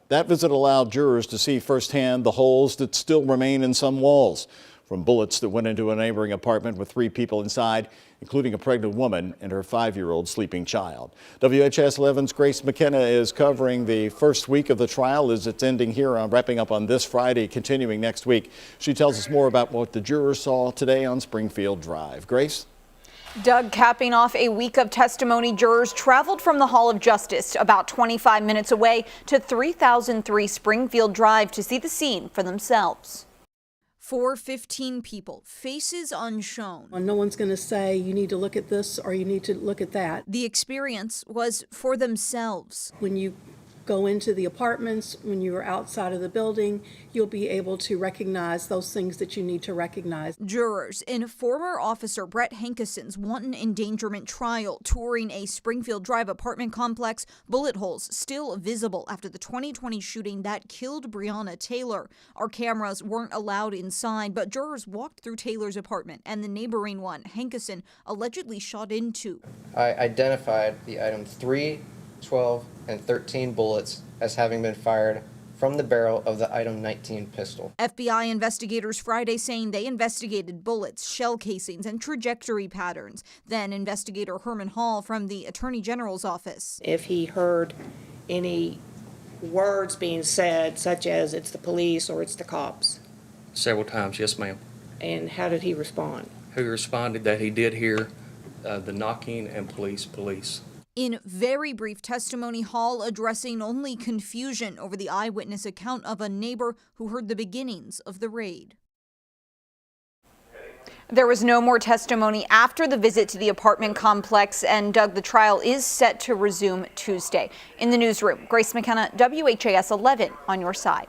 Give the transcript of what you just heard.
That visit allowed jurors to see firsthand the holes that still remain in some walls, from bullets that went into a neighboring apartment with 3 people inside, including a pregnant woman and her 5-year-old sleeping child. WHS 11's Grace McKenna is covering the first week of the trial as it's ending here, wrapping up on this Friday, continuing next week. She tells us more about what the jurors saw today on Springfield Drive. Grace? Doug, capping off a week of testimony, jurors traveled from the Hall of Justice about 25 minutes away to 3003 Springfield Drive to see the scene for themselves. 415 people, faces unshown. No one's going to say you need to look at this or you need to look at that. The experience was for themselves. When you go into the apartments, when you are outside of the building, you'll be able to recognize those things that you need to recognize. Jurors in former officer Brett Hankison's wanton endangerment trial touring a Springfield Drive apartment complex, bullet holes still visible after the 2020 shooting that killed Breonna Taylor. Our cameras weren't allowed inside, but jurors walked through Taylor's apartment and the neighboring one Hankison allegedly shot into. I identified the items 3, 12, and 13 bullets as having been fired from the barrel of the item 19 pistol. FBI investigators Friday saying they investigated bullets, shell casings, and trajectory patterns. Then investigator Herman Hall from the Attorney General's office. If he heard any words being said, such as it's the police or it's the cops. Several times, yes, ma'am. And how did he respond? He responded that he did hear the knocking and police. In very brief testimony, Hall addressing only confusion over the eyewitness account of a neighbor who heard the beginnings of the raid. There was no more testimony after the visit to the apartment complex, and Doug, the trial is set to resume Tuesday. In the newsroom, Grace McKenna, WHAS 11 on your side.